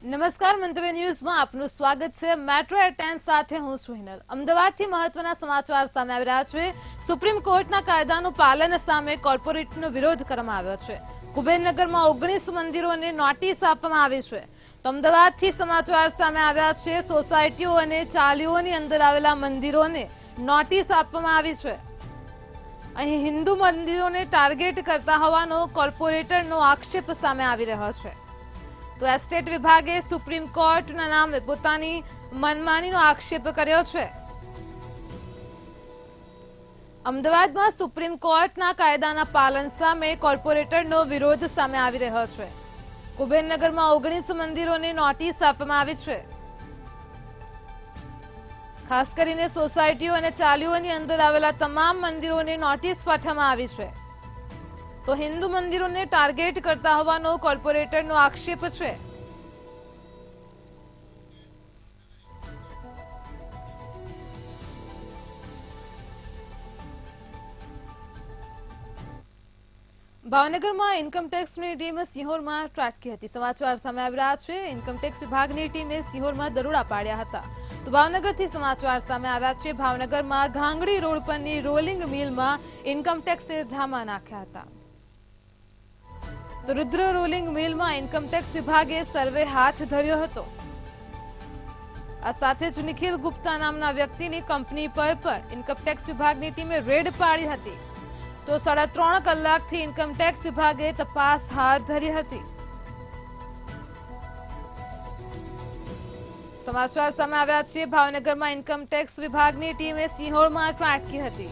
નમસ્કાર મંતવ્ય ન્યૂઝમાં આપનું સ્વાગત છે। મેટ્રો એટ 10 સાથે હું છું હિનલ। અમદાવાદથી મહત્વના સમાચાર સામે આવી રહ્યા છે। સુપ્રીમ કોર્ટના કાયદાનું પાલન સામે કોર્પોરેટનો વિરોધ કરવામાં આવ્યો છે। કુબેરનગરમાં 19 મંદિરોને નોટિસ આપવામાં આવી છે। તો અમદાવાદથી સમાચાર સામે આવ્યા છે। સોસાયટીઓ અને ચાલીઓની અંદર આવેલા મંદિરોને નોટિસ આપવામાં આવી છે। અહીં હિન્દુ મંદિરોને ટાર્ગેટ કરતા હોવાનો કોર્પોરેટરનો આક્ષેપ સામે આવી રહ્યો છે। તો એસ્ટેટ વિભાગે સુપ્રીમ કોર્ટના નામે પોતાની મનમાનીનો આક્ષેપ કર્યો છે। અમદાવાદમાં સુપ્રીમ કોર્ટના કાયદાના પાલન સામે કોર્પોરેટરનો વિરોધ સામે આવી રહ્યો છે। કુબેરનગરમાં 19 મંદિરોને નોટિસ આપવામાં આવી છે। ખાસ કરીને સોસાયટીઓ અને ચાલીઓની અંદર આવેલા તમામ મંદિરોને નોટિસ પાઠવવામાં આવી છે। તો હિન્દુ મંદિરોને ટાર્ગેટ કરતા હોવાનો કોર્પોરેટરનો આક્ષેપ છે। ભાવનગરમાં ઇન્કમટેક્સની ટીમ સિંહોરમાં ત્રાટકી હતી। સમાચાર સામે આવી રહ્યા છે। ઇન્કમટેક્સ વિભાગની ટીમે સિંહોરમાં દરોડા પાડ્યા હતા। તો ભાવનગરથી સમાચાર સામે આવ્યા છે। ભાવનગરમાં ઘાંગડી રોડ પરની રોલિંગ મિલમાં ઇન્કમટેક્સે ધામા નાખ્યા હતા। તો રુદ્ર રોલિંગ મિલમાં ઇન્કમટેક્સ વિભાગે સર્વે હાથ ધર્યો હતો। આ સાથે જ નિખિલ ગુપ્તા નામના વ્યક્તિની કંપની પર પણ ઇન્કમટેક્સ વિભાગની ટીમે રેડ પાડી હતી। તો 3.5 કલાકથી ઇન્કમટેક્સ વિભાગે તપાસ હાથ ધરી હતી। સમાચાર સામે આવ્યા છે। ભાવનગરમાં ઇન્કમટેક્સ વિભાગની ટીમે સિંહોરમાં ત્રાટકી હતી।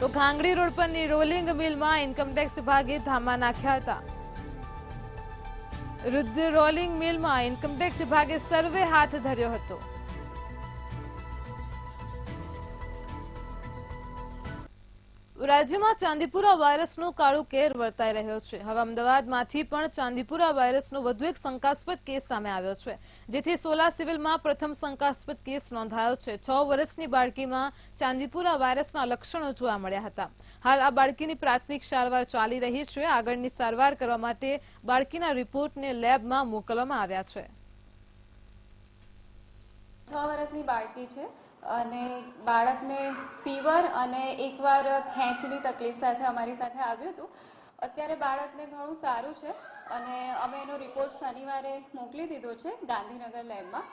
તો ઘાંગડી રોડ પરની રોલિંગ મિલમાં ઇન્કમટેક્સ વિભાગે ધામા નાખ્યા હતા। રુદ્ર રોલિંગ મિલમાં ઇન્કમટેક્સ વિભાગે સર્વે હાથ ધર્યો હતો। રાજ્યમાં ચાંદીપુરા વાયરસનો કાળો કેર વર્તાઈ રહ્યો છે। હવે અમદાવાદમાંથી પણ ચાંદીપુરા વાયરસનો વધુ એક શંકાસ્પદ કેસ સામે આવ્યો છે, જેથી સોલા સિવિલમાં પ્રથમ શંકાસ્પદ કેસ નોંધાયો છે। 6 વર્ષની બાળકીમાં ચાંદીપુરા વાયરસના લક્ષણો જોવા મળ્યા હતા। હાલ આ બાળકીની પ્રાથમિક સારવાર ચાલી રહી છે। આગળની સારવાર કરવા માટે બાળકીના રિપોર્ટને લેબમાં મોકલવામાં આવ્યા છે। 6 વર્ષની બાળકી છે અને બાળકને ફીવર અને એકવાર ખેંચની તકલીફ સાથે અમારી સાથે આવ્યું હતું। અત્યારે બાળકને ઘણું સારું છે અને અમે એનો રિપોર્ટ શનિવારે મોકલી દીધો છે ગાંધીનગર લેબમાં।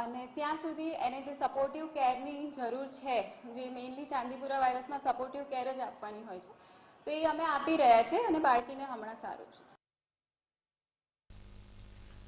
અને ત્યાં સુધી એને જે સપોર્ટિવ કેરની જરૂર છે, જે મેઇનલી ચાંદીપુરા વાયરસમાં સપોર્ટિવ કેર જ આપવાની હોય છે, તો એ અમે આપી રહ્યા છે અને બાળકીને હમણાં સારું છે।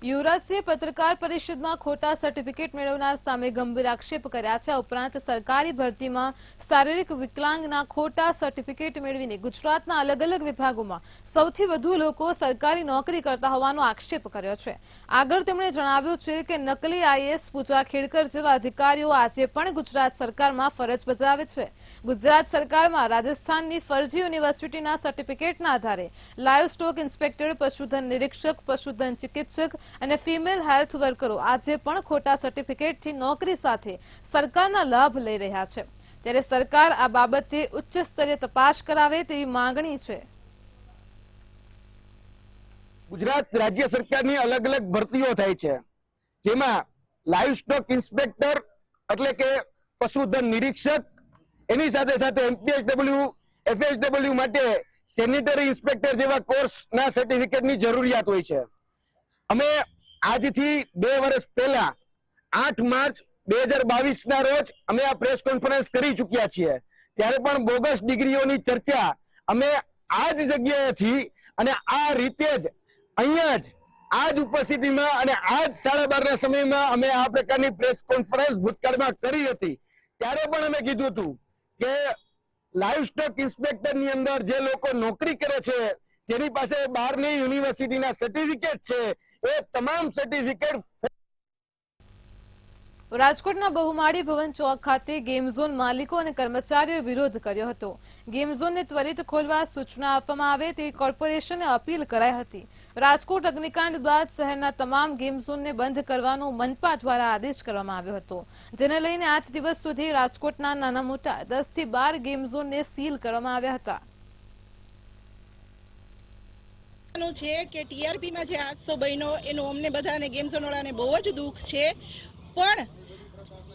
યુવરાજસિંહે પત્રકાર પરિષદમાં ખોટા સર્ટિફિકેટ મેળવનાર સામે ગંભીર આક્ષેપ કર્યા છે। ઉપરાંત સરકારી ભરતીમાં શારીરિક વિકલાંગના ખોટા સર્ટિફિકેટ મેળવીને ગુજરાતના અલગ અલગ વિભાગોમાં સૌથી વધુ લોકો સરકારી નોકરી કરતા હોવાનો આક્ષેપ કર્યો છે। આગળ તેમણે જણાવ્યું છે કે નકલી આઈએએસ પૂજા ખેડકર જેવા અધિકારીઓ આજે પણ ગુજરાત સરકારમાં ફરજ બજાવે છે। ગુજરાત સરકારમાં રાજસ્થાનની ફરજી યુનિવર્સિટીના સર્ટિફિકેટના આધારે લાઈવ સ્ટોક ઇન્સ્પેક્ટર, પશુધન નિરીક્ષક, પશુધન ચિકિત્સક અને ફિમેલ હેલ્થ વર્કરો આજે પણ ખોટા સર્ટિફિકેટથી નોકરી સાથે સરકારના લાભ લઈ રહ્યા છે। ત્યારે સરકાર આ બાબતે ઉચ્ચ સ્તરીય તપાસ કરાવે તેવી માંગણી છે। ગુજરાત રાજ્ય સરકારની અલગ અલગ ભરતીઓ થાય છે, જેમાં લાઈવ સ્ટોક ઇન્સ્પેક્ટર એટલે કે પશુધન નિરીક્ષક, એની સાથે સાથે એમપીએસડબલ્યુ, એફએસડબલ્યુ માટે સેનિટરી ઇન્સ્પેક્ટર જેવા કોર્સના સર્ટિફિકેટની જરૂરિયાત હોય છે। અમે આજથી 2 વર્ષ પહેલા 8 માર્ચ 2022ના રોજ અમે આ પ્રેસ કોન્ફરન્સ કરી ચૂક્યા છીએ। ત્યારે પણ બોગસ ડિગ્રીઓની ચર્ચા અમે આ જ જગ્યાએથી અને આ રીતે જ અહીંયા જ આ જ ઉપસ્થિતિમાં અને આ જ 12:30ના સમયમાં અમે આ પ્રકારની પ્રેસ કોન્ફરન્સ ભૂતકાળમાં કરી હતી। ત્યારે પણ અમે કીધું હતું કે લાઈવ સ્ટોક ઇન્સ્પેક્ટરની અંદર જે લોકો નોકરી કરે છે, જેની પાસે બહારની યુનિવર્સિટીના સર્ટિફિકેટ છે, એ તમામ સર્ટિફિકેટ। રાજકોટના બહુમાળી ભવન ચોક ખાતે ગેમ ઝોન માલિકો અને કર્મચારીઓએ વિરોધ કર્યો હતો। ગેમ ઝોનને ત્વરિત ખોલવા સૂચના આપવામાં આવે તેવી કોર્પોરેશને અપીલ કરાઈ હતી। રાજકોટ અગ્નિકાંડ બાદ શહેરના તમામ ગેમ ઝોનને બંધ કરવાનો મનપા દ્વારા આદેશ કરવામાં આવ્યો હતો, જેને લઈને આજ દિવસ સુધી રાજકોટના નાના મોટા 10 થી 12 ગેમ ઝોનને સીલ કરવામાં આવ્યા હતા। નું છે કે ટીઆરપીમાં જે હાદસો બન્યો એનું અમને બધાને ગેમ ઝોનવાળાને બહુ જ દુઃખ છે, પણ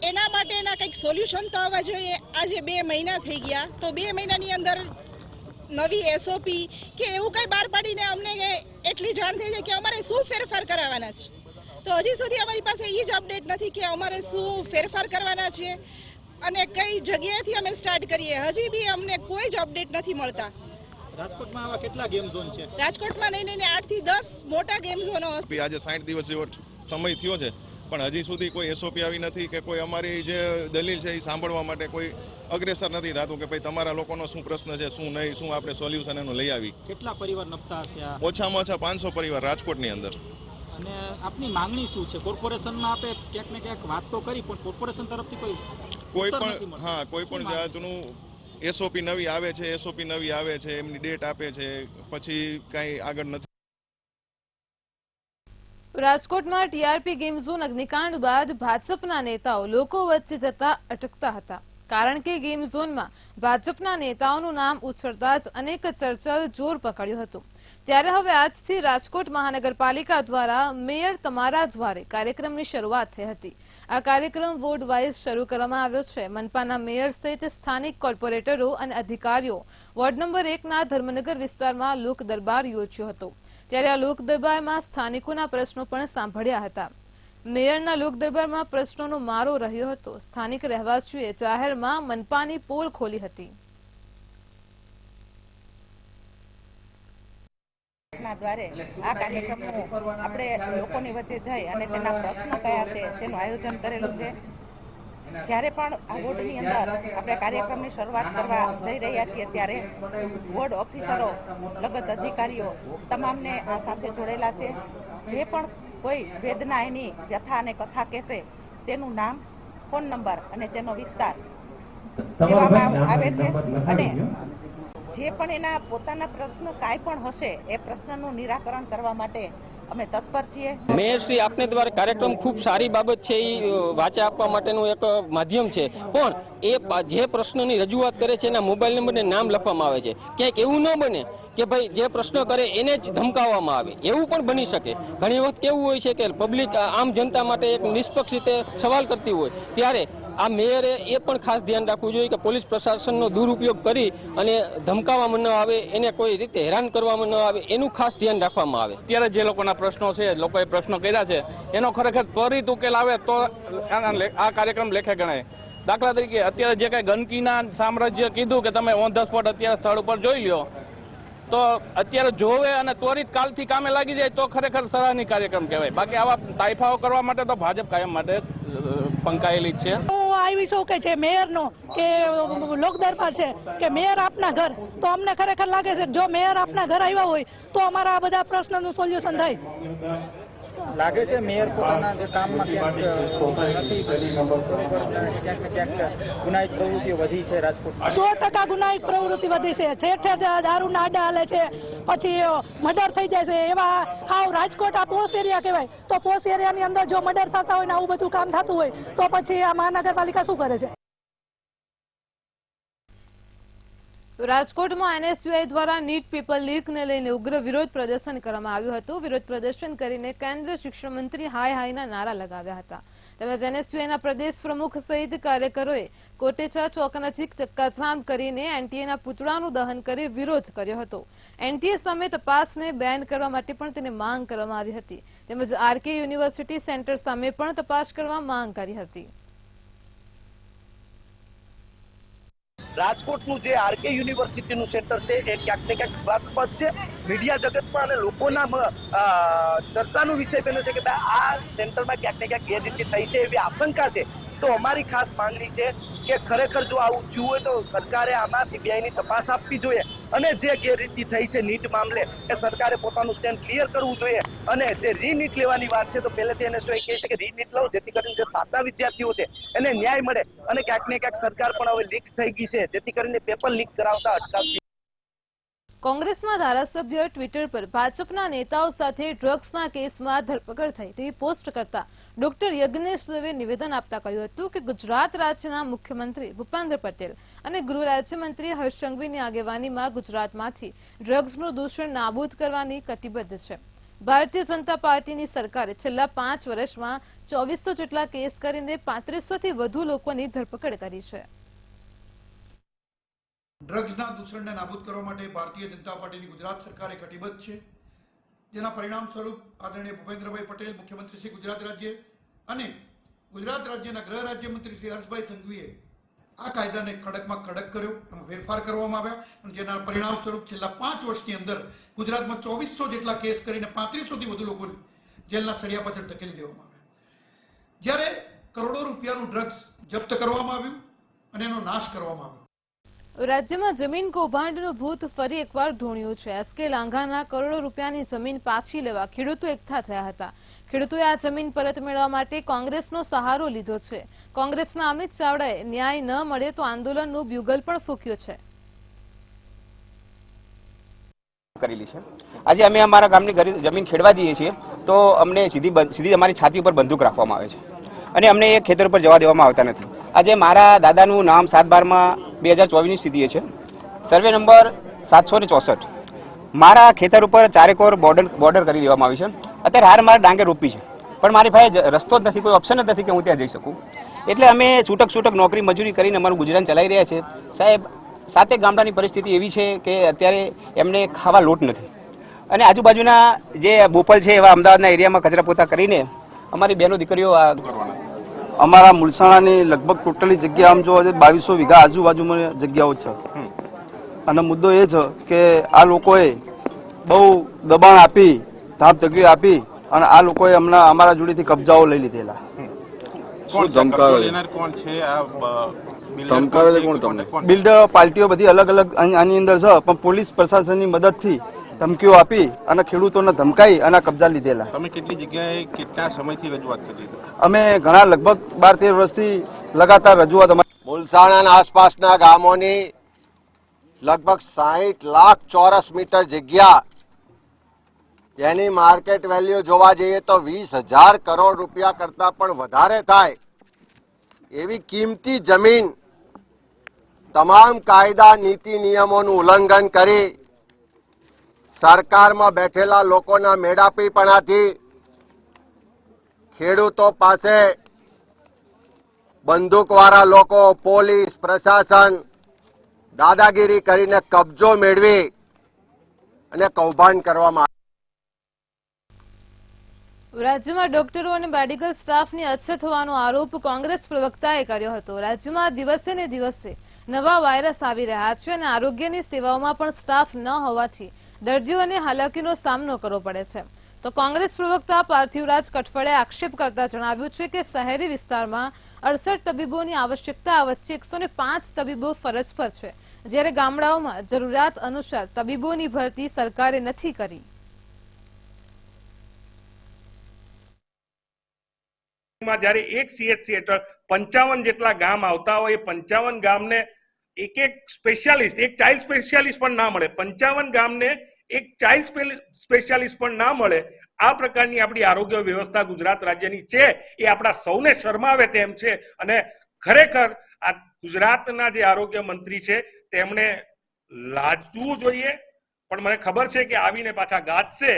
એના માટેના કંઈક સોલ્યુશન તો આવવા જોઈએ. આજે 2 મહિના થઈ ગયા, તો 2 મહિનાની અંદર નવી એસઓપી કે એવું કંઈ બહાર પાડીને અમને એટલી જાણ થઈ જાય કે અમારે શું ફેરફાર કરાવવાના છે. તો હજી સુધી અમારી પાસે એ જ અપડેટ નથી કે અમારે શું ફેરફાર કરવાના છે અને કઈ જગ્યાએથી અમે સ્ટાર્ટ કરીએ. હજી બી અમને કોઈ જ અપડેટ નથી મળતા. રાજકોટમાં આવા કેટલા ગેમ ઝોન છે? રાજકોટમાં નહીં 8 થી 10 મોટા ગેમ ઝોનો હશે. આજે 60 દિવસ જેવો સમય થયો છે, પણ હજી સુધી કોઈ એસઓપી આવી નથી કે કોઈ અમારી જે દલીલ છે એ સાંભળવા માટે કોઈ અગ્રેસર નથી થતું કે ભાઈ તમારા લોકોનો શું પ્રશ્ન છે, શું નહીં, શું આપણે સોલ્યુશન એનું લઈ આવી. કેટલા પરિવાર નપતા હશે આ? ઓછામાં ઓછા 500 પરિવાર રાજકોટની અંદર. અને આપની માંગણી શું છે? કોર્પોરેશનમાં આપે ક્યાંક ને ક્યાંક વાત તો કરી, પણ કોર્પોરેશન તરફથી કોઈ કોઈ પણ જાતનું એસઓપી નવી આવે છે, એમની ડેટ આપે છે, પછી કાંઈ આગળ નથી. રાજકોટમાં ટીઆરપી ગેમ ઝોન અગ્નિકાંડ બાદ ભાજપના નેતાઓ લોકો વચ્ચે જતા અટકતા હતા, કારણ કે ગેમ ઝોનમાં ભાજપના નેતાઓનું નામ ઉછળતા જ અનેક ચર્ચાએ જોર પકડ્યું હતું. ત્યારે હવે આજથી રાજકોટ મહાનગરપાલિકા દ્વારા મેયર તમારા દ્વારે કાર્યક્રમની શરૂઆત થઈ હતી. આ કાર્યક્રમ વોર્ડ વાઇઝ શરૂ કરવામાં આવ્યો છે. મનપાના મેયર સહિત સ્થાનિક કોર્પોરેટરો અને અધિકારીઓ વોર્ડ નંબર 1ના ધર્મનગર વિસ્તારમાં લોક દરબાર યોજ્યો હતો. ત્યારે આ લોક દરબારમાં સ્થાનિકોના પ્રશ્નો પણ સાંભળ્યા હતા. મેયરના લોક દરબારમાં પ્રશ્નોનો મારો રહ્યો હતો. સ્થાનિક રહેવાસીઓએ જાહેરમાં મનપાની પોલ ખોલી હતી. દ્વારે આ કાર્યક્રમનું આપણે લોકોની વચ્ચે જઈ અને તેના પ્રશ્નો કયા છે તેનું આયોજન કરેલું છે. જ્યારે પણ આ વોર્ડની અંદર આપણે કાર્યક્રમની શરૂઆત કરવા જઈ રહ્યા છીએ ત્યારે વોર્ડ ઓફિસરો, લગત અધિકારીઓ તમામને આ સાથે જોડેલા છે. જે પણ કોઈ વેદના એની વ્યથા અને કથા કહેશે તેનું નામ, ફોન નંબર અને તેનો વિસ્તાર કહેવામાં આવે છે. અને જે પણ એના પોતાના પ્રશ્ન કાંઈ પણ હશે એ પ્રશ્નનું નિરાકરણ કરવા માટે અમે તત્પર છીએ. મેયરશ્રી આપને દ્વારા કાર્યક્રમ ખૂબ સારી બાબત છે, એ વાચા આપવા માટેનું એક માધ્યમ છે, પણ એ જે પ્રશ્નની રજૂઆત કરે છે એના મોબાઈલ નંબરને નામ લખવામાં આવે છે. ક્યાંક એવું ન બને કે ભાઈ જે પ્રશ્ન કરે એને જ ધમકાવવામાં આવે, એવું પણ બની શકે. ઘણી વખત કેવું હોય છે કે પબ્લિક આમ જનતા માટે એક નિષ્પક્ષ રીતે સવાલ કરતી હોય, ત્યારે આ મેયરે એ પણ ખાસ ધ્યાન રાખવું જોઈએ કે પોલીસ પ્રશાસનનો દુરુપયોગ કરી અને ધમકાવવામાં ન આવે, એને કોઈ રીતે હેરાન કરવામાં ન આવે, એનું ખાસ ધ્યાન રાખવામાં આવે. અત્યારે જે લોકોના પ્રશ્નો છે, લોકોએ પ્રશ્નો કર્યા છે, એનો ખરેખર ત્વરિત ઉકેલ આવે તો આ કાર્યક્રમ લેખે ગણાય. દાખલા તરીકે અત્યારે જે કાંઈ ગંદકીના સામ્રાજ્ય કીધું કે તમે ઓન ધ સ્પોટ અત્યારે સ્થળ ઉપર જોઈ લો, તો અત્યારે જોવે અને ત્વરિત કાલથી કામે લાગી જાય તો ખરેખર સરાહનીય કાર્યક્રમ કહેવાય. બાકી આવા તાઇફાઓ કરવા માટે તો ભાજપ કાયમ માટે પંકાયેલી જ છે. આવી છું કે જે મેયરનો કે લોક દરબાર છે કે મેયર આપના ઘર, તો અમને ખરેખર લાગે છે જો મેયર આપના ઘર આવ્યા હોય તો અમારા બધા પ્રશ્નનું સોલ્યુશન થાય. લાગે છે મેયર પોતાના જે કામમાં ક્યાંક નથી, ગુનાહિત પ્રવૃત્તિઓ વધી છે રાજકોટમાં. 100% ગુનાહિત પ્રવૃત્તિ વધી છે. ઠેર ઠેર દારૂના આડા હાલે છે, પછી મર્ડર થઈ જાય છે. એવા હાવ રાજકોટ આ પોશ એરિયા કહેવાય, તો પોશ એરિયાની અંદર જો મર્ડર થતા હોય ને આવું બધું કામ થતું હોય તો પછી આ મહાનગરપાલિકા શું કરે છે? રાજકોટમાં એનએસયુઆઈ દ્વારા નીટ પેપર લીકને લઈને ઉગ્ર વિરોધ પ્રદર્શન કરવામાં આવ્યું હતું. વિરોધ પ્રદર્શન કરીને કેન્દ્રીય શિક્ષણ મંત્રી હાયના નારા લગાવ્યા હતા. તેમજ એનએસયુઆઈના પ્રદેશ પ્રમુખ સહિત કાર્યકરોએ કોટેચા ચોક નજીક ચક્કાજામ કરીને એનટીએના પૂતળાનું દહન કરી વિરોધ કર્યો હતો. એનટીએ સામે તપાસને બેન કરવા માટે પણ તેને માંગ કરવામાં આવી હતી. તેમજ આરકે યુનિવર્સિટી સેન્ટર સામે પણ તપાસ કરવા માંગ કરી હતી. રાજકોટનું જે આરકે યુનિવર્સિટીનું સેન્ટર છે એ ક્યાંક ને ક્યાંક વિવાદાસ્પદ છે. મીડિયા જગતમાં અને લોકોના ચર્ચાનો વિષય બન્યો છે કે આ સેન્ટરમાં ક્યાંક ને ક્યાંક ગેરરીતિ થઈ છે એવી આશંકા છે. તો અમારી ખાસ માંગણી છે કે ખરેખર જો આવું થયું હોય તો સરકારે આમાં સીબીઆઈની તપાસ આપવી જોઈએ અને જે ગેરરીતિ થઈ છે નીટ મામલે એ સરકારે પોતાનું સ્ટેન્ડ ક્લિયર કરવું જોઈએ. અને જે રીનીટ લેવાની વાત છે તો પહેલેથી એને શું કહે છે કે રીનીટ લો, જેથી કરીને જે સાચા વિદ્યાર્થીઓ છે એને ન્યાય મળે. અને ક્યાંક ને ક્યાંક સરકાર પણ હવે લીક થઈ ગઈ છે, જેથી કરીને પેપર લીક કરાવતા અટકાવતી. કોંગ્રેસમાં ધારાસભ્ય ટ્વિટર પર ભાજપના નેતાઓ સાથે ડ્રગ્સના કેસમાં ધરપકડ થઈ તેવી પોસ્ટ કરતા ડોક્ટર યજ્ઞેશ દવે નિવેદન આપતા કહ્યું હતું કે ગુજરાત રાજ્યના મુખ્યમંત્રી ભૂપેન્દ્ર પટેલ અને ગૃહ રાજ્યમંત્રી હર્ષ સંઘવીની આગેવાનીમાં ગુજરાતમાંથી ડ્રગ્સનું દૂષણ નાબૂદ કરવાની કટિબદ્ધ છે. ભારતીય જનતા પાર્ટીની સરકારે છેલ્લા 5 વર્ષમાં 2400 જેટલા કેસ કરીને 3500 થી વધુ લોકોની ધરપકડ કરી છે. ડ્રગ્સના દૂષણને નાબૂદ કરવા માટે ભારતીય જનતા પાર્ટીની ગુજરાત સરકારે કટિબદ્ધ છે, જેના પરિણામ સ્વરૂપ આદરણીય ભૂપેન્દ્રભાઈ પટેલ મુખ્યમંત્રી શ્રી ગુજરાત રાજ્ય અને ગુજરાત રાજ્યના ગૃહ રાજ્યમંત્રી શ્રી હર્ષભાઈ સંઘવીએ આ કાયદાને કડકમાં કડક કર્યો, એમાં ફેરફાર કરવામાં આવ્યા અને જેના પરિણામ સ્વરૂપ છેલ્લા 5 વર્ષની અંદર ગુજરાતમાં 2400 જેટલા કેસ કરીને 3500 થી વધુ લોકોને જેલના સળિયા પાછળ ધકેલી દેવામાં આવ્યા. જ્યારે કરોડો રૂપિયાનું ડ્રગ્સ જપ્ત કરવામાં આવ્યું અને એનો નાશ કરવામાં આવ્યો. રાજ્યમાં જમીન કૌભાંડનું ભૂત ફરી એકવાર ધૂણ્યું છે. એસકે લાંઘાના કરોડો રૂપિયાની જમીન પાછી લેવા ખેડૂતો એકઠા થયા હતા. ખેડૂતોએ આ જમીન પરત મેળવવા માટે કોંગ્રેસનો સહારો લીધો છે. કોંગ્રેસના અમિત ચાવડાએ ન્યાય ન મળે તો આંદોલનનું બ્યુગલ પણ ફૂંક્યું છે. કરેલી છે. આજે અમે અમારા ગામની જમીન ખેડવા જઈએ છીએ તો અમને સીધી અમારી છાતી ઉપર બંદૂક રાખવામાં આવે છે અને અમને એ ખેતર પર જવા દેવામાં આવતા નથી. આજે મારા દાદાનું નામ 7/12 2024ની સ્થિતિએ છે, સર્વે નંબર 764. મારા ખેતર ઉપર 4 એકર બોર્ડર કરી દેવામાં આવી છે. અત્યારે હાર મારે ડાંગર રોપી છે, પણ મારી પાસે રસ્તો જ નથી, કોઈ ઓપ્શન જ નથી કે હું ત્યાં જઈ શકું. એટલે અમે છૂટક નોકરી મજૂરી કરીને અમારું ગુજરાન ચલાવી રહ્યા છે. સાહેબ, 7 ગામડાની પરિસ્થિતિ એવી છે કે અત્યારે એમને ખાવા લોટ નથી અને આજુબાજુના જે બોપલ છે એવા અમદાવાદના એરિયામાં કચરા પોતા કરીને અમારી બહેનો દીકરીઓ આ કરવાના. અમારા મુલસાણાની લગભગ ટોટલી જગ્યા આમ જોવા જઈએ 2200 વીઘા આજુબાજુમાં જગ્યાઓ છે અને મુદ્દો એ છે કે આ લોકોએ બહુ દબાણ આપી, ધાપધગી આપી અને આ લોકોએ અમારા જોડેથી કબજાઓ લઈ લીધેલા. બિલ્ડર પાર્ટીઓ બધી અલગ અલગ આની અંદર છે, પણ પોલીસ પ્રશાસનની મદદથી ધમકીઓ આપી અને ખેડૂતોને ધમકાઈ અને કબજા લીધેલા. તમે કેટલી જગ્યાએ કેટલા સમયથી રજૂઆત કરી? અમે ઘણા લગભગ 12-13 વર્ષથી લગાતાર રજૂઆત. મુલસાણા આસપાસના ગામોની લગભગ 60 લાખ ચોરસ મીટર જગ્યા, જેની માર્કેટ વેલ્યુ જોવા જઈએ તો 20,000 કરોડ રૂપિયા કરતા પણ વધારે થાય એવી કિંમતી જમીન તમામ કાયદા નીતિ નિયમોનું ઉલ્લંઘન કરી સરકારમાં બેઠેલા લોકોના મેળાપીપણાથી ખેડૂતો પાસે બંદૂકવાળા લોકો, પોલીસ પ્રશાસન દાદાગીરી કરીને કબજો મેળવી અને કૌભાંડ કરવામાં. રાજ્યમાં ડોક્ટરો અને મેડિકલ સ્ટાફની અછત હોવાનો આરોપ કોંગ્રેસ પ્રવક્તાએ કર્યો હતો. રાજ્યમાં દિવસે ને દિવસે નવા વાયરસ આવી રહ્યા છે અને આરોગ્યની સેવાઓમાં પણ સ્ટાફ ન હોવાથી દર્દીઓને હાલાકીનો સામનો કરવો પડે છે. તો કોંગ્રેસ પ્રવક્તા પાર્થિવરાજ કઠફળે આક્ષેપ કરતા જણાવ્યું છે કે શહેરી વિસ્તારમાં 68 તબીબોની આવશ્યકતા વચ્ચે 105 તબીબો ફરજ પર છે, જ્યારે ગામડાઓમાં જરૂરિયાત અનુસાર તબીબોની ભરતી સરકારે નથી કરી. જ્યારે એક CHC હેઠળ 55 જેટલા ગામ આવતા હોય, એ 55 ગામને એક સ્પેશિયાલિસ્ટ, એક ચાઇલ્ડ સ્પેશિયાલિસ્ટ પણ ના મળે, 55 ગામને એક ચાઇલ્ડ સ્પેશિયાલિસ્ટ પણ ના મળે. આ પ્રકારની આપણી આરોગ્ય વ્યવસ્થા ગુજરાત રાજ્યની છે એ આપણા સૌને શરમાવે તેમ છે અને ખરેખર આ ગુજરાતના જે આરોગ્ય મંત્રી છે તેમણે લાજવું જોઈએ, પણ મને ખબર છે કે આવીને પાછા ગાજશે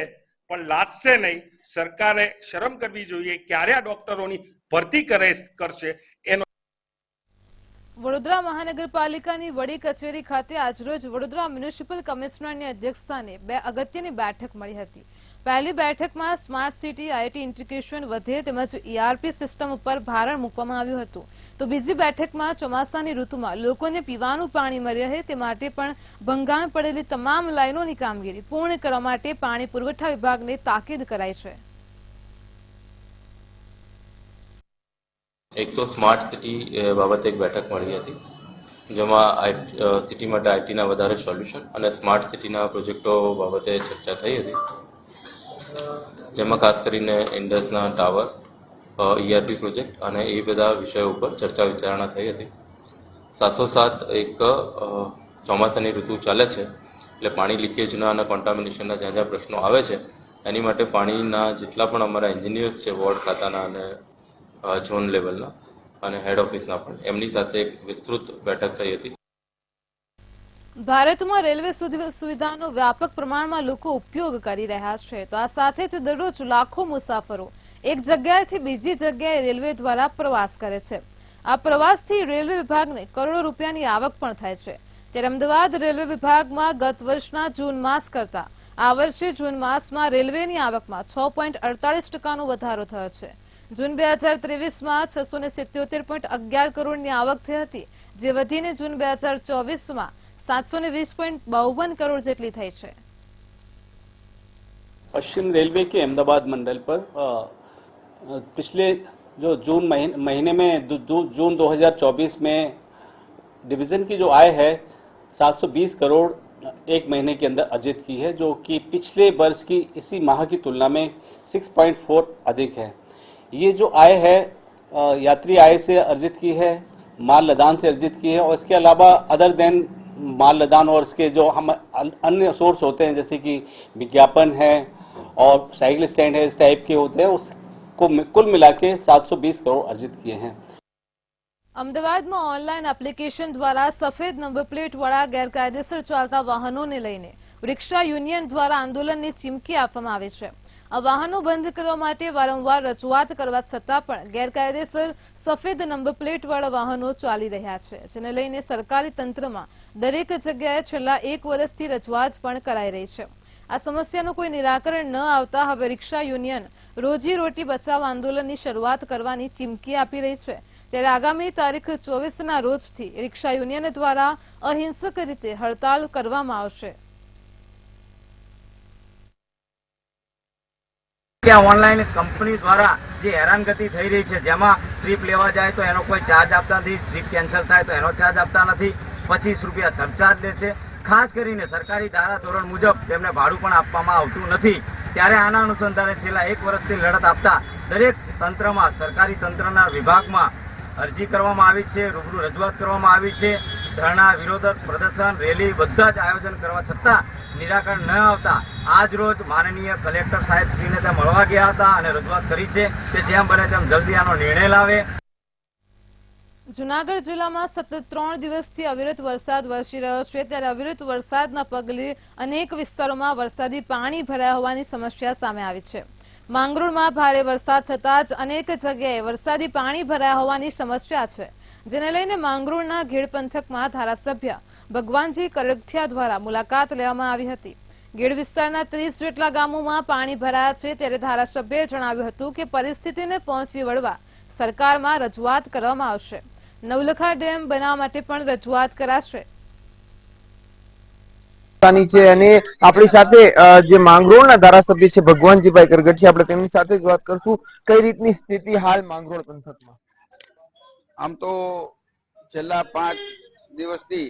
પણ લાજશે નહીં. સરકારે શરમ કરવી જોઈએ. ક્યારે આ ડોક્ટરોની ભરતી કરશે એનો. વડોદરા મહાનગરપાલિકાની વડી કચેરી ખાતે આજરોજ વડોદરા મ્યુનિસિપલ કમિશનરની અધ્યક્ષસ્થાને 2 અગત્યની બેઠક મળી હતી. પહેલી બેઠકમાં સ્માર્ટ સિટી આઈટી ઇન્ટિગ્રેશન વધે તેમજ ERP સિસ્ટમ ઉપર ભારણ મૂકવામાં આવ્યું હતું. તો બીજી બેઠકમાં ચોમાસાની ઋતુમાં લોકોને પીવાનું પાણી મળી રહે તે માટે પણ ભંગાણ પડેલી તમામ લાઈનોની કામગીરી પૂર્ણ કરવા માટે પાણી પુરવઠા વિભાગને તાકીદ કરાઈ છે. એક તો સ્માર્ટ સિટી બાબતે એક બેઠક મળી હતી, જેમાં સિટી માટે આઈટીના વધારે સોલ્યુશન અને સ્માર્ટ સિટીના પ્રોજેક્ટો બાબતે ચર્ચા થઈ હતી, જેમાં ખાસ કરીને ઇન્ડસના ટાવર, ERP પ્રોજેક્ટ અને એ બધા વિષયો ઉપર ચર્ચા વિચારણા થઈ હતી. સાથોસાથ એક ચોમાસાની ઋતુ ચાલે છે એટલે પાણી લીકેજના અને કોન્ટામિનેશનના જ્યાં જ્યાં પ્રશ્નો આવે છે એની માટે પાણીના જેટલા પણ અમારા એન્જિનિયર્સ છે વોર્ડ ખાતાના અને ઝોન લેવલના અને હેડ ઓફિસના પણ એમની સાથે એક વિસ્તૃત બેઠક થઈ હતી. ભારતમાં રેલવે સુવિધાનો વ્યાપક પ્રમાણમાં લોકો ઉપયોગ કરી રહ્યા છે, તો આ સાથે જ દરરોજ લાખો મુસાફરો એક જગ્યાએથી બીજી જગ્યાએ રેલવે દ્વારા પ્રવાસ કરે છે. આ પ્રવાસથી રેલવે વિભાગને કરોડો રૂપિયાની આવક પણ થાય છે. ત્યારે અમદાવાદ રેલવે વિભાગમાં ગત વર્ષના જૂન માસ કરતા આ વર્ષે જૂન માસમાં રેલવેની આવકમાં 6.48% વધારો થયો છે. જૂન 2023માં 677.11 કરોડની આવક થઈ હતી, જે વધીને જૂન 2024માં 720.52 करोड़ જેટલી થઈ છે. पश्चिम रेलवे के अहमदाबाद मंडल पर पिछले जो जून महीने में जून 2024 में डिवीज़न की जो आय है 720 करोड़ एक महीने के अंदर अर्जित की है, जो कि पिछले वर्ष की इसी माह की तुलना में 6.4 अधिक है. ये जो आय है यात्री आय से अर्जित की है, माल लदान से अर्जित की है, और इसके अलावा अदर देन माल लदान और इसके जो हम अन्य सोर्स होते हैं जैसे कि विज्ञापन है और साइकिल स्टैंड है, इस टाइप के होते हैं, उसको कुल मिला के 720 करोड़ अर्जित किए हैं. અમદાવાદમાં ઓનલાઈન એપ્લિકેશન દ્વારા સફેદ નંબર પ્લેટ વાળા ગેરકાયદેસર ચાલતા વાહનોને લઈને રિક્ષા યુનિયન દ્વારા આંદોલનની ચીમકી આપવામાં આવી છે. આ વાહનો બંધ કરવા માટે વારંવાર રજૂઆત કરવા છતાં પણ ગેરકાયદેસર સફેદ નંબર પ્લેટ વાળા વાહનો ચાલી રહ્યા છે, જેને લઈને સરકારી તંત્રમાં દરેક જગ્યાએ છેલ્લા 1 વર્ષથી રજૂઆત પણ કરાઈ રહી છે. આ સમસ્યાનું કોઈ નિરાકરણ ન આવતા હવે રિક્ષા યુનિયન રોજીરોટી બચાવ આંદોલનની શરૂઆત કરવાની ચીમકી આપી રહી છે. ત્યારે આગામી તારીખ 24ના રોજથી રિક્ષા યુનિયન દ્વારા અહિંસક રીતે હડતાલ કરવામાં આવશે. ઓનલાઈન કંપની દ્વારા જે હેરાનગતિ થઈ રહી છે, જેમાં ટ્રીપ લેવા જાય તો એનો કોઈ ચાર્જ આપતા નથી, ટ્રીપ કેન્સલ થાય તો એનો ચાર્જ આપતા નથી, 25 રૂપિયા સરચાર્જ લે છે. ખાસ કરીને સરકારી ધારા ધોરણ મુજબ તેમને ભાડું પણ આપવામાં આવતું નથી. ત્યારે આના અનુસંધાને છેલ્લા 1 વર્ષથી લડત આપતા દરેક તંત્રમાં, સરકારી તંત્રના વિભાગમાં અરજી કરવામાં આવી છે, રૂબરૂ રજૂઆત કરવામાં આવી છે. ધરણા, વિરોધ પ્રદર્શન, રેલી બધા જ આયોજન કરવા છતાં નિરાકરણ ન આવતા આજ રોજ માનનીય કલેક્ટર સાહેબ શ્રીને ત્યાં મળવા ગયા હતા અને રજૂઆત કરી છે કે જેમ બને તેમ જલ્દી આનો નિર્ણય લાવે. જૂનાગઢ જિલ્લામાં સતત 3 દિવસથી અવિરત વરસાદ વરસી રહ્યો છે. ત્યારે અવિરત વરસાદના પગલે અનેક વિસ્તારોમાં વરસાદી પાણી ભરાયા હોવાની સમસ્યા સામે આવી છે. માંગરોળમાં ભારે વરસાદ થતાં જ અનેક જગ્યાએ વરસાદી પાણી ભરાયા હોવાની સમસ્યા છે, જેને લઈને માંગરોળના ગેડ પંથકમાં ધારાસભ્ય ભગવાનજી કરગઠિયા દ્વારા મુલાકાત લેવામાં આવી હતી. ગેડ વિસ્તારના 30 જેટલા ગામોમાં પાણી ભરાયા છે. ત્યારે ધારાસભ્યએ જણાવ્યું હતું કે પરિસ્થિતિને પહોંચી વળવા સરકારમાં રજૂઆત કરવામાં આવશે. નવલખા ડેમ બનાવવા માટે પણ રજૂઆત કરાશે. છે અને આપણી સાથે જે માંગરોળના ધારાસભ્ય છે ભગવાનજીભાઈ કરગઠિયા, આપણે તેમની સાથે જ વાત કરશું. કઈ રીતની સ્થિતિ હાલ માંગરોળ પંથકમાં? આમ તો છેલ્લા 5 દિવસથી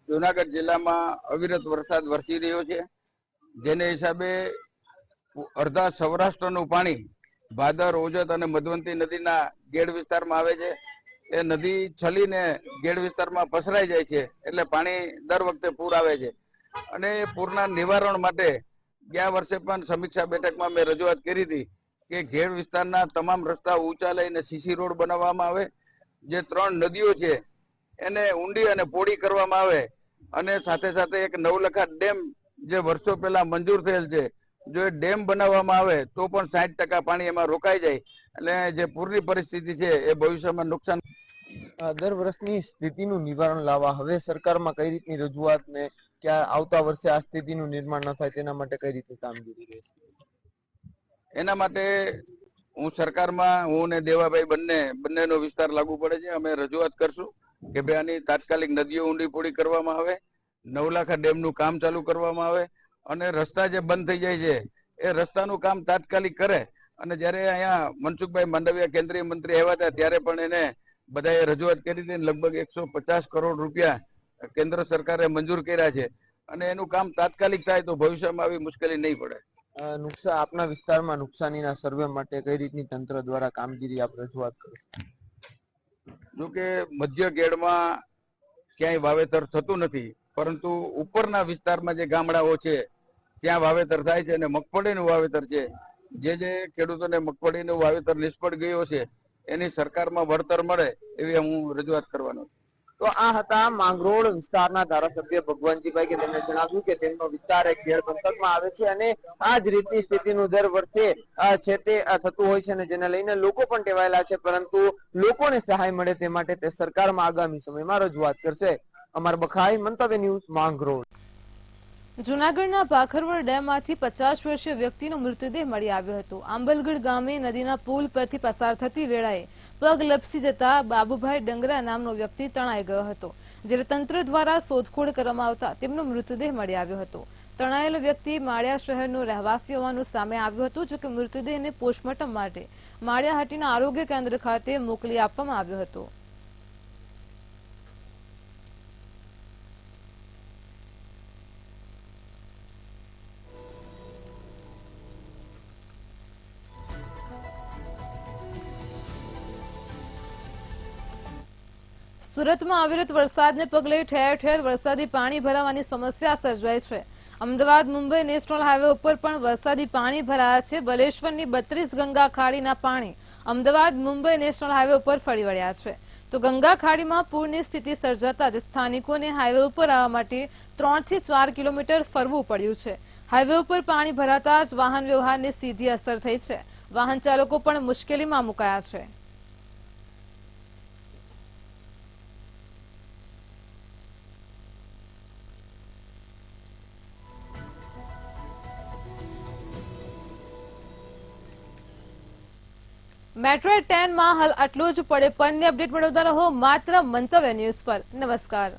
જૂનાગઢ જિલ્લામાં અવિરત વરસાદ વરસી રહ્યો છે, જેને હિસાબે અડધા સૌરાષ્ટ્રનું પાણી ભાદર, ઓજત અને મધવંતી નદીના ગેડ વિસ્તારમાં આવે છે. એ નદી છલીને ગેડ વિસ્તારમાં પસરાઈ જાય છે, એટલે પાણી દર વખતે પૂર આવે છે. અને પૂરના નિવારણ માટે ગયા વર્ષે પણ સમીક્ષા બેઠકમાં મેં રજૂઆત કરી હતી કે ઘેડ વિસ્તારના તમામ રસ્તા ઊંચા લઈને સીસી રોડ બનાવવામાં આવે, જે 3 નદીઓ છે એને ઊંડી અને પોળી કરવામાં આવે, અને સાથે સાથે એક નવલખા ડેમ જે વર્ષો પહેલા મંજૂર થયેલ છે, જો એ ડેમ બનાવવામાં આવે તો પણ 60% પાણી એમાં રોકાઈ જાય, એટલે જે પૂરની પરિસ્થિતિ છે એ ભવિષ્યમાં નુકસાન. દર વર્ષની સ્થિતિનું નિવારણ લાવવા હવે સરકારમાં કઈ રીતની રજૂઆત ને ક્યાં આવતા વર્ષે આ સ્થિતિનું નિર્માણ ન થાય તેના માટે કઈ રીતે કામગીરી રહેશે? એના માટે હું સરકારમાં, હું ને દેવાભાઈ બંનેનો વિસ્તાર લાગુ પડે છે, અમે રજૂઆત કરશું કે ભાઈ આની તાત્કાલિક નદીઓ ઊંડી પોળી કરવામાં આવે, નવલખા ડેમનું કામ ચાલુ કરવામાં આવે, અને રસ્તા જે બંધ થઈ જાય છે એ રસ્તાનું કામ તાત્કાલિક કરે. અને જ્યારે અહીંયા મનસુખભાઈ માંડવિયા કેન્દ્રીય મંત્રી આવ્યા હતા ત્યારે પણ એને બધાએ રજૂઆત કરી હતી. લગભગ 150 કરોડ રૂપિયા કેન્દ્ર સરકારે મંજૂર કર્યા છે, અને એનું કામ તાત્કાલિક થાય તો ભવિષ્યમાં આવી મુશ્કેલી નહીં પડે. નુકસાન આપના વિસ્તારમાં નુકસાનીના સર્વે માટે કઈ રીતની તંત્ર દ્વારા કામગીરી આપ રજૂઆત કરશો? જો કે મધ્ય ગેડમાં ક્યાંય વાવેતર થતું નથી, પરંતુ ઉપરના વિસ્તારમાં જે ગામડાઓ છે ત્યાં વાવેતર થાય છે અને મગફળીનું વાવેતર છે. જે ખેડૂતોને મગફળીનું વાવેતર નિષ્ફળ ગયો છે એની સરકારમાં વળતર મળે એવી હું રજૂઆત કરવાનો છું. તો આ હતા માંગરોળ વિસ્તારના ધારાસભ્ય ભગવાનજીભાઈ કે તેમણે જણાવ્યું કે તેમનો વિસ્તાર એક ઘેર પંથકમાં આવે છે અને આ જ રીતની સ્થિતિનું દર વર્ષે છે તે થતું હોય છે અને જેને લઈને લોકો પણ ટેવાયેલા છે, પરંતુ લોકોને સહાય મળે તે માટે તે સરકારમાં આગામી સમયમાં રજૂઆત કરશે. અમર બખાઈ, મંતવ્ય ન્યૂઝ, માંગરોળ. જૂનાગઢના ભાખરવડ ડેમમાંથી 50 વર્ષીય વ્યક્તિનો મૃતદેહ મળી આવ્યો હતો. આંબલગઢ ગામે નદીના પુલ પરથી પસાર થતી વેળાએ પગ લપસી જતા બાબુભાઈ ડંગરા નામનો વ્યક્તિ તણાઈ ગયો હતો, જ્યારે તંત્ર દ્વારા શોધખોળ કરવામાં આવતા તેમનો મૃતદેહ મળી આવ્યો હતો. તણાયેલો વ્યક્તિ માળિયા શહેરનો રહેવાસી હોવાનું સામે આવ્યું હતું, જોકે મૃતદેહને પોસ્ટમોર્ટમ માટે માળિયાહાટીના આરોગ્ય કેન્દ્ર ખાતે મોકલી આપવામાં આવ્યો હતો. સુરતમાં અવિરત વરસાદને પગલે ઠેર ઠેર વરસાદી પાણી ભરાવાની સમસ્યા સર્જાઈ છે. અમદાવાદ મુંબઈ નેશનલ હાઈવે ઉપર પણ વરસાદી પાણી ભરાયા છે. બલેશ્વરની 32 ગંગા ખાડીના પાણી અમદાવાદ મુંબઈ નેશનલ હાઈવે ઉપર ફરી વળ્યા છે. તો ગંગા ખાડીમાં પૂરની સ્થિતિ સર્જાતા જ સ્થાનિકોને હાઈવે ઉપર આવવા માટે 3 થી 4 કિલોમીટર ફરવું પડ્યું છે. હાઈવે ઉપર પાણી ભરાતા જ વાહન વ્યવહારને સીધી અસર થઈ છે. વાહન ચાલકો પણ મુશ્કેલીમાં મુકાયા છે. મેટ્રો 10 માં હાલ આટલું જ. પડે પણની અપડેટ મેળવતા રહો માત્ર મંતવ્ય ન્યૂઝ પર. નમસ્કાર.